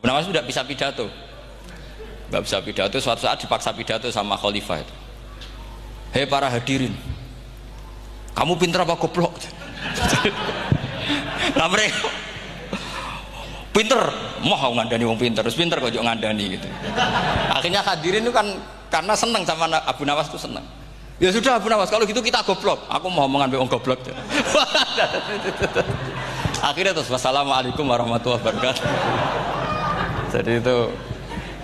Nawas tidak bisa pidato, nggak bisa pidato. Suatu saat dipaksa pidato sama khalifah itu. Hei para hadirin, kamu pinter apa goblok? Nah mereka pinter, mau ngandani wong pinter, terus pinter kok ngandani gitu. Akhirnya hadirin itu kan karena seneng sama Abu Nawas itu seneng. Ya sudah Abu Nawas, kalau gitu kita goblok. Aku mau mengambil wong goblok. Akhirnya terus wassalamualaikum warahmatullahi wabarakatuh. Jadi itu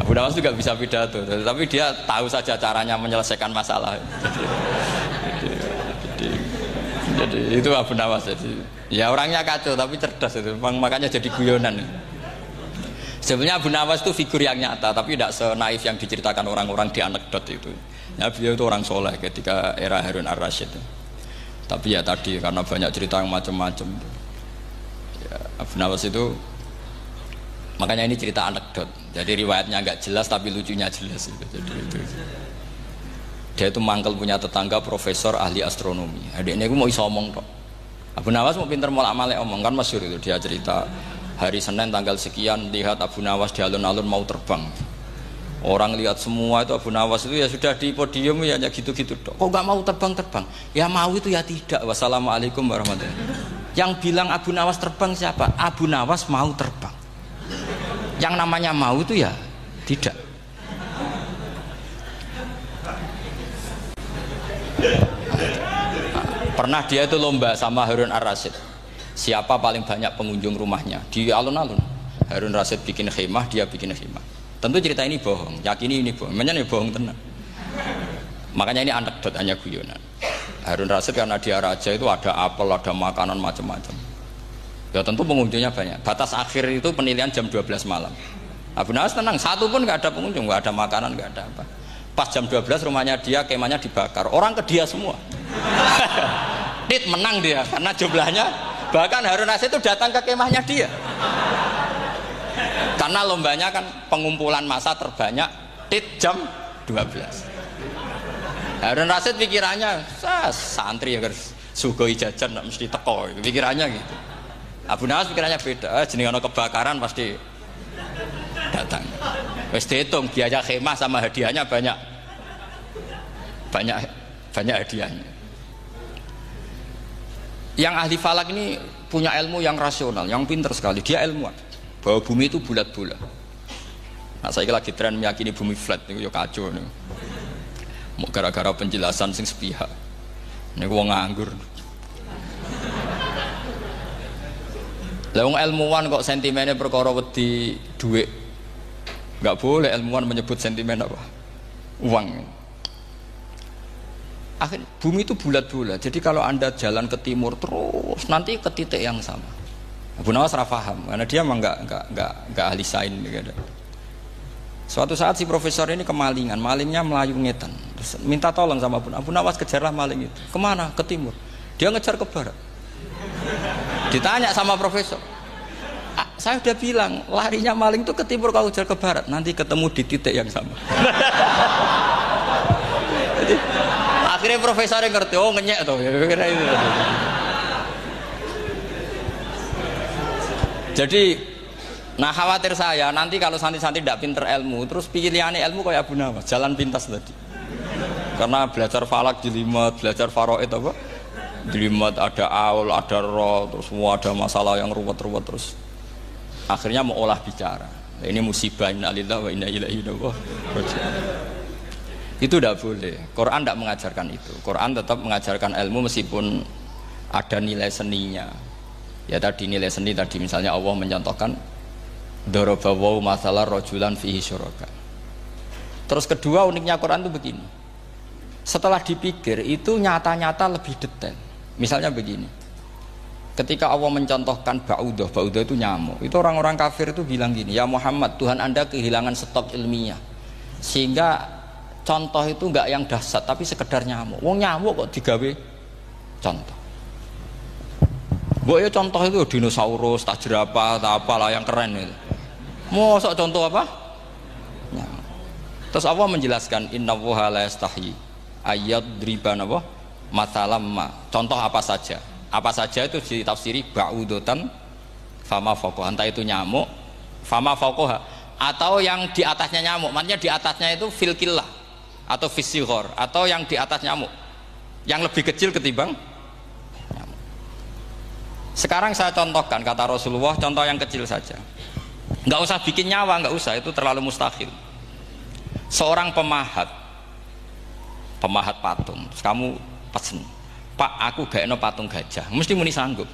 Abu Nawas juga bisa pidato, tapi dia tahu saja caranya menyelesaikan masalah. Jadi itu Abu Nawas. Jadi ya orangnya kacau tapi cerdas itu, makanya jadi guyonan. Sebenarnya Abu Nawas itu figur yang nyata, tapi tidak senaif yang diceritakan orang-orang di anekdot itu. Ya, beliau itu orang soleh ketika era Harun ar-Rasyid. Tapi ya tadi karena banyak cerita yang macam-macam. Ya, Abu Nawas itu, makanya ini cerita anekdot. Jadi riwayatnya agak jelas tapi lucunya jelas itu. Jadi itu. Dia itu mangkel punya tetangga profesor ahli astronomi. Adiknya itu mau iso omong tok. Abu Nawas mau pinter molak-malik omong kan masyhur itu, dia cerita hari Senin tanggal sekian lihat Abu Nawas di alun-alun mau terbang. Orang lihat semua itu Abu Nawas itu ya sudah di podium ya hanya gitu-gitu tok. Kok nggak mau terbang-terbang? Ya mau itu ya tidak. Wassalamualaikum warahmatullahi wabarakatuh. Yang bilang Abu Nawas terbang siapa? Abu Nawas mau terbang. Yang namanya mau itu ya tidak. Pernah dia itu lomba sama Harun ar-Rasyid, siapa paling banyak pengunjung rumahnya di alun-alun. Harun ar-Rasyid bikin khemah, dia bikin khemah. Tentu cerita ini bohong, yakini ini bohong, makanya ini bohong tenang. Makanya ini anekdot, hanya guyonan. Harun ar-Rasyid karena dia raja itu ada apel, ada makanan macam-macam. Ya tentu pengunjungnya banyak. Batas akhir itu penilaian jam 12 malam. Abu Nawas tenang, satu pun nggak ada pengunjung, nggak ada makanan, nggak ada apa. Pas jam 12 rumahnya dia, kemahnya dibakar, orang ke dia semua. Dit menang dia karena jumlahnya, bahkan Harun ar-Rasyid itu datang ke kemahnya dia. Karena lombanya kan pengumpulan massa terbanyak tit jam 12. Harun ar-Rasyid pikirannya santri ya guys, sugoi jajan nggak mesti teko, pikirannya gitu. Abu Nawas pikirannya beda, jenenge ana kebakaran pasti datang. Wis dihitung biaya khemah sama hadiahnya banyak hadiahnya. Yang ahli falak ini punya ilmu yang rasional, yang pintar sekali. Dia ilmuwan bahwa bumi itu bulat-bulat. Nah saya lagi tren meyakini bumi flat nih, yo kacau nih. Mau gara-gara penjelasan sing sepihak. Nih wong nganggur. Lah wong ilmuwan kok sentimennya perkara wedi duit. Enggak boleh ilmuwan menyebut sentimen apa? Uang. Akhirnya bumi itu bulat-bulat. Jadi kalau Anda jalan ke timur terus nanti ke titik yang sama. Abu Nawas ora paham karena dia memang enggak ahli sains gitu. Suatu saat si profesor ini kemalingan, malingnya melayu ngetan. Terus minta tolong sama Abu Nawas, kejarlah maling itu. Kemana? Ke timur. Dia ngejar ke barat. Ditanya sama profesor, saya udah bilang larinya maling itu ke timur, kalau kejar ke barat nanti ketemu di titik yang sama. Jadi, akhirnya profesornya ngerti, oh ngenyek tuh. Jadi, nah khawatir saya nanti kalau santri-santri tidak pinter ilmu, terus pilihannya ilmu kayak Abu Nawas, jalan pintas tadi. Karena belajar falak jelimet, belajar faraid apa? Jelimet, ada aul, ada roh, terus semua ada masalah yang ruwet-ruwet terus. Akhirnya mau olah bicara. Ini musibah, inna lillahi wa inna ilaihi raji'un. Itu tidak boleh. Quran tidak mengajarkan itu. Quran tetap mengajarkan ilmu meskipun ada nilai seninya. Ya tadi nilai seni tadi misalnya Allah mencontohkan darabawu masalah rajulan fihi syuraka. Terus kedua uniknya Quran itu begini. Setelah dipikir itu nyata-nyata lebih detail. Misalnya begini. Ketika Allah mencontohkan ba'udah itu nyamuk. Itu orang-orang kafir itu bilang gini, ya Muhammad, Tuhan Anda kehilangan stok ilmiah. Sehingga contoh itu enggak yang dahsyat tapi sekedar nyamuk. Wong nyamuk kok digawe contoh. Mbok ya contoh itu dinosaurus, tak jerapah, tak apalah yang keren itu. Mosok contoh apa? Nyamuk. Terus Allah menjelaskan innallaha la yastahi ayyadriba apa? Mathalam ma. Contoh apa saja itu ditafsiri ba'udatan fama fawqaha, entah itu nyamuk fama fawqaha atau yang di atasnya nyamuk. Maksudnya di atasnya itu fil killah atau fisighor, atau yang di atas nyamuk, yang lebih kecil ketimbang nyamuk. Sekarang saya contohkan kata Rasulullah, contoh yang kecil saja. Nggak usah bikin nyawa, nggak usah, itu terlalu mustahil. Seorang pemahat patung, terus kamu pesen, Pak, aku gaekno patung gajah, mesti muni sanggup.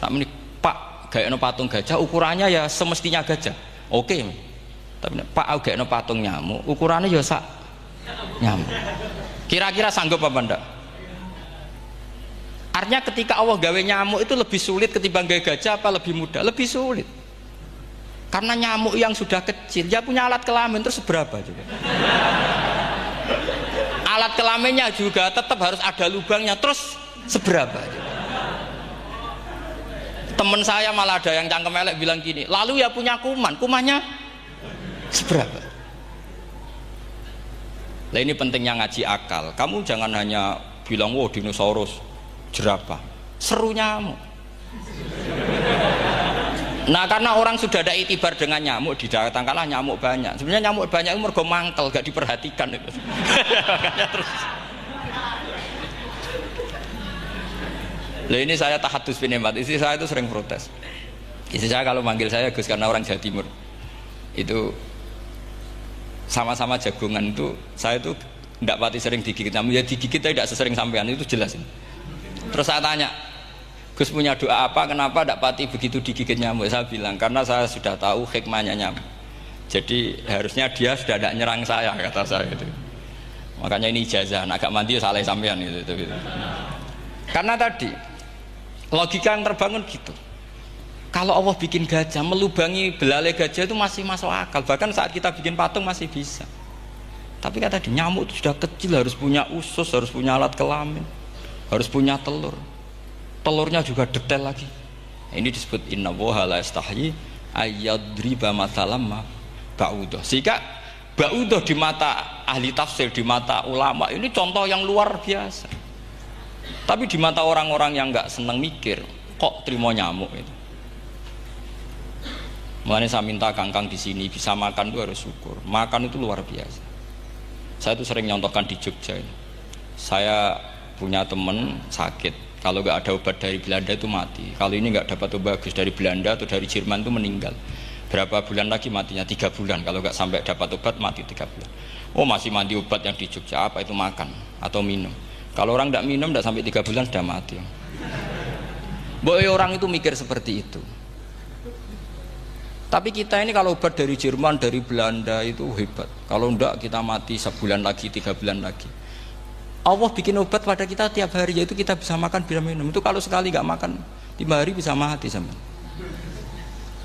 Tak muni, Pak, gaekno patung gajah, ukurannya ya semestinya gajah, oke. Tapi Pak, aku gaekno patung nyamuk, ukurannya ya sak nyamuk. Kira-kira sanggup apa enggak? Artinya ketika Allah gawe nyamuk itu lebih sulit ketimbang gawe gajah, apa lebih mudah? Lebih sulit. Karena nyamuk yang sudah kecil, dia punya alat kelamin, terus seberapa juga? Alat kelaminnya juga tetap harus ada lubangnya, terus seberapa juga? Temen saya malah ada yang cangkem elek bilang gini, lalu ya punya kuman, kumannya seberapa? Nah ini pentingnya ngaji akal. Kamu jangan hanya bilang, wow dinosaurus, jerapah, seru nyamuk. Nah karena orang sudah ada itibar dengan nyamuk, didatangkanlah nyamuk banyak. Sebenarnya nyamuk banyak itu mergo mangkel, gak diperhatikan itu. Terus. Lah ini saya tahadus binemat, istri saya itu sering protes. Istri saya kalau manggil saya Gus karena orang Jawa Timur. Itu sama-sama jagongan itu, saya itu tidak pati sering digigit nyamuk, ya digigit tidak sesering sampean, itu jelas. Terus saya tanya, Gus punya doa apa, kenapa tidak pati begitu digigit nyamuk? Saya bilang, karena saya sudah tahu hikmahnya nyamuk. Jadi harusnya dia sudah tidak nyerang saya, kata saya itu. Makanya ini ijazah, agak mandi salah sampean gitu. Karena tadi logika yang terbangun gitu. Kalau Allah bikin gajah, melubangi belalai gajah itu masih masuk akal. Bahkan saat kita bikin patung masih bisa. Tapi kata tadi nyamuk itu sudah kecil, harus punya usus, harus punya alat kelamin, harus punya telur. Telurnya juga detail lagi. Ini disebut innallaha la yastahyi ayyadriba mathalam ma ba'udah. Sehingga ba'udah di mata ahli tafsir, di mata ulama ini contoh yang luar biasa. Tapi di mata orang-orang yang nggak seneng mikir, kok terima nyamuk itu. Mulanya saya minta kangkang di sini bisa makan itu harus syukur. Makan itu luar biasa. Saya itu sering nyontohkan di Jogja ini. Saya punya teman sakit. Kalau nggak ada obat dari Belanda itu mati. Kalau ini nggak dapat obat bagus dari Belanda atau dari Jerman itu meninggal. Berapa bulan lagi matinya? 3 bulan. Kalau nggak sampai dapat obat mati 3 bulan. Oh masih mandi obat yang di Jogja, apa itu makan atau minum? Kalau orang tidak minum tidak sampai 3 bulan sudah mati. Boy orang itu mikir seperti itu. Tapi kita ini kalau obat dari Jerman, dari Belanda itu hebat. Kalau enggak kita mati sebulan lagi, 3 bulan lagi. Allah bikin obat pada kita tiap hari, yaitu kita bisa makan, bisa minum. Itu kalau sekali nggak makan 5 hari bisa mati sama.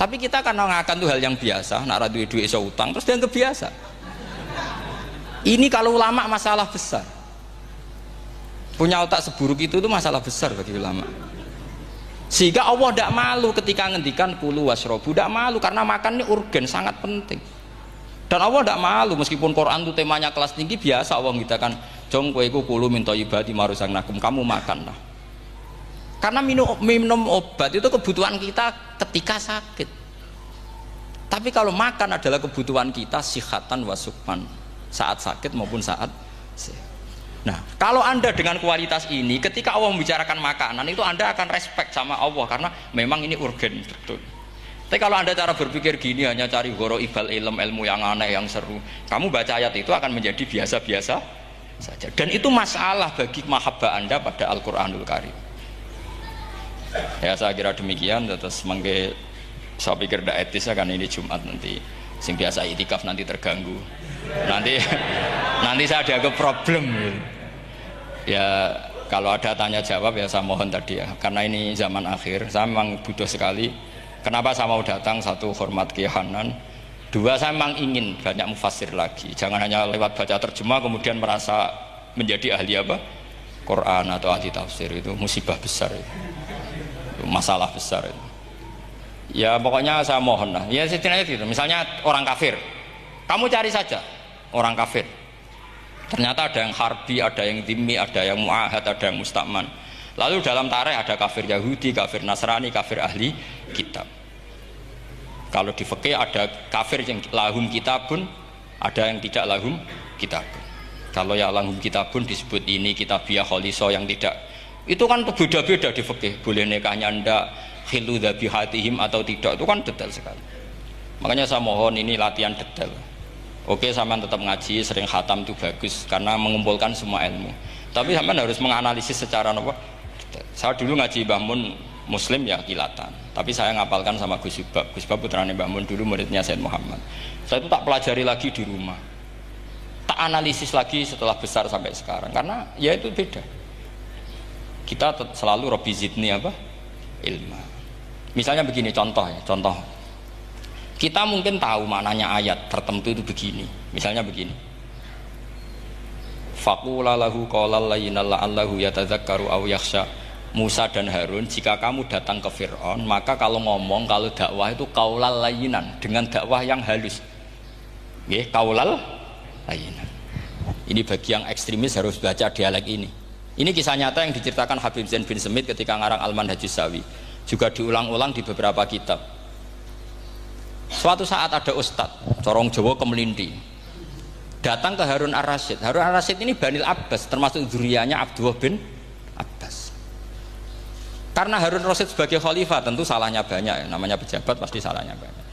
Tapi kita karena ngakan itu hal yang biasa, nak duit iso utang terus dianggap biasa. Ini kalau ulama masalah besar. Punya otak seburuk itu masalah besar bagi ulama. Sehingga Allah tidak malu ketika ngendikan kulu wasrobu, tidak malu karena makan ini urgen, sangat penting. Dan Allah tidak malu meskipun Quran itu temanya kelas tinggi, biasa Allah mengatakan jong kowe kulu min thayyibati maruzaqnakum, kamu makanlah. Karena minum obat itu kebutuhan kita ketika sakit. Tapi kalau makan adalah kebutuhan kita sihatan wasukman, saat sakit maupun saat sehat. Nah, kalau Anda dengan kualitas ini, ketika Allah membicarakan makanan itu Anda akan respect sama Allah karena memang ini urgen betul. Tapi kalau Anda cara berpikir gini, hanya cari goro ibal ilmu yang aneh, yang seru, kamu baca ayat itu akan menjadi biasa-biasa saja. Dan itu masalah bagi mahabbah Anda pada Al-Quranul Karim. Ya saya kira demikian. Terus saya pikir tidak etis kan ini Jumat nanti. Sing biasa itikaf nanti terganggu. Nanti saya ada problem. Ya kalau ada tanya jawab ya saya mohon tadi ya, karena ini zaman akhir saya memang butuh sekali. Kenapa saya mau datang? Satu, hormat Kiai Hanan. Dua, saya memang ingin banyak mufassir lagi, jangan hanya lewat baca terjemah kemudian merasa menjadi ahli apa Quran atau ahli tafsir. Itu musibah besar itu masalah besar itu. Ya pokoknya saya mohon lah ya setidaknya gitu. Misalnya orang kafir, kamu cari saja orang kafir. Ternyata ada yang harbi, ada yang dhimmi, ada yang mu'ahad, ada yang mustakman. Lalu dalam tarikh ada kafir Yahudi, kafir Nasrani, kafir ahli kitab. Kalau di fikih ada kafir yang lahum kitabun, ada yang tidak lahum kitabun. Kalau yang lahum kitabun disebut ini kitabiah kholiso, yang tidak itu kan beda-beda di fikih. Boleh nikahnya ndak, khilu dzabihatihim atau tidak, itu kan detail sekali. Makanya saya mohon ini latihan detail. Oke, sampean tetap ngaji, sering khatam itu bagus karena mengumpulkan semua ilmu. Tapi sampean harus menganalisis secara apa? Saya dulu ngaji Mbah Mun Muslim ya kilatan. Tapi saya ngapalkan sama Gus Subab. Gus Subab putranya Mbah Mun, dulu muridnya Said Muhammad. Saya itu tak pelajari lagi di rumah. Tak analisis lagi setelah besar sampai sekarang. Karena ya itu beda. Kita selalu Rabbi zidni apa? Ilma. Misalnya begini contoh ya, contoh. Kita mungkin tahu maknanya ayat tertentu itu begini. Misalnya begini. Faqula lahu qaulal layyinal la'allahu yatadzakkaru aw yakhsha. Musa dan Harun, jika kamu datang ke Fir'aun, maka kalau ngomong, kalau dakwah itu qaulal layyinan, dengan dakwah yang halus. Nggih, qaulal layyinan. Ini bagi yang ekstremis harus baca dialek ini. Ini kisah nyata yang diceritakan Habib Zain bin Semit ketika ngarang Al-Manhajus Sawi. Juga diulang-ulang di beberapa kitab. Suatu saat ada ustadz, corong Jawa Kemelinti, datang ke Harun Ar-Rasyid. Harun Ar-Rasyid ini Banil Abbas, termasuk zuriyahnya Abdullah bin Abbas. Karena Harun Ar-Rasyid sebagai khalifah tentu salahnya banyak ya. Namanya pejabat pasti salahnya banyak.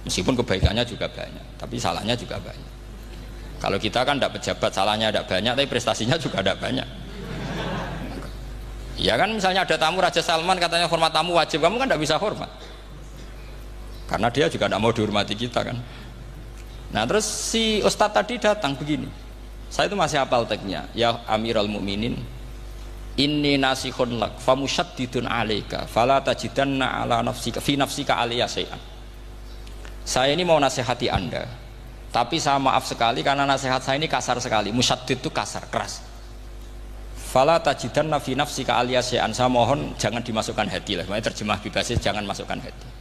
Meskipun kebaikannya juga banyak, tapi salahnya juga banyak. Kalau kita kan tidak pejabat, salahnya tidak banyak, tapi prestasinya juga tidak banyak. Ya kan, misalnya ada tamu Raja Salman, katanya hormat tamu wajib, kamu kan tidak bisa hormat. Karena dia juga tidak mau dihormati kita kan. Nah terus si ustadz tadi datang begini. Saya itu masih hafal teksnya. Ya Amirul Mukminin, inni nasihun lak famusyaddidun alaika fala tajidanna ala nafsika fi nafsika aliyya syai'an. Saya ini mau nasihati Anda, tapi saya maaf sekali karena nasihat saya ini kasar sekali. Musyaddid itu kasar, keras. Fala tajidanna fi nafsika aliyya syai'an. Saya mohon jangan dimasukkan hati lah. Makanya terjemah bebasnya jangan masukkan hati.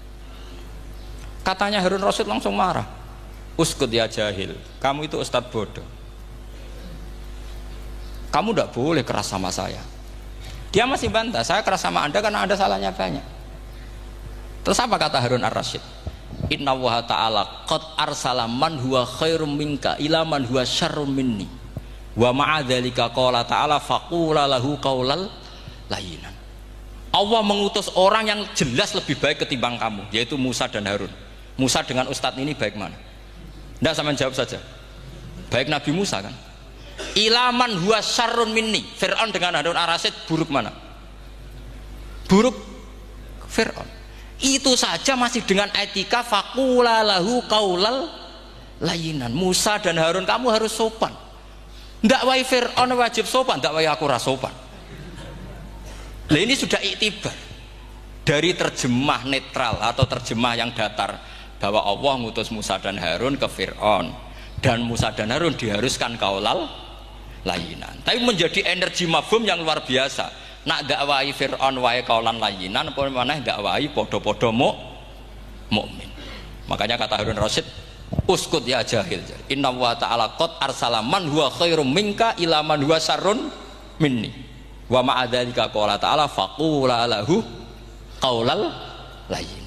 Katanya Harun Rasyid langsung marah. Uskut ya jahil, kamu itu ustadz bodoh. Kamu tidak boleh keras sama saya. Dia masih bantah, saya keras sama Anda karena Anda salahnya banyak. Terus apa kata Harun Ar-Rasyid? Inna wa ta'ala qad arsala man huwa khairum minka ila man huwa syarrum minni. Wa ma'adzalika qala ta'ala faqula lahu qaulal layyinan. Allah mengutus orang yang jelas lebih baik ketimbang kamu, yaitu Musa dan Harun. Musa dengan ustadz ini baik mana? Tidak, sama jawab saja. Baik Nabi Musa kan? Ilaman huwa syarrun minni. Fir'aun dengan Harun Ar-Rasyid buruk mana? Buruk Fir'aun. Itu saja masih dengan etika faqula lahu qaulal layyinan. Musa dan Harun kamu harus sopan. Ndak wae Fir'aun wajib sopan, ndak wae aku ra sopan. Lah ini sudah iktibar dari terjemah netral atau terjemah yang datar bahwa Allah ngutus Musa dan Harun ke Fir'aun dan Musa dan Harun diharuskan qaulal layyinan. Tapi menjadi energi mafhum yang luar biasa. Nak dakwai Fir'aun wae qaulan layyinan apa maneh dakwai padha-padha mukmin. Makanya kata Harun Rasyid, uskut ya jahil. Inna wa ta'ala qad arsala man huwa khairum minka ila man huwa syarrun minni. Wa ma'adzalika qala ta'ala faqula lahu qaulal layyin.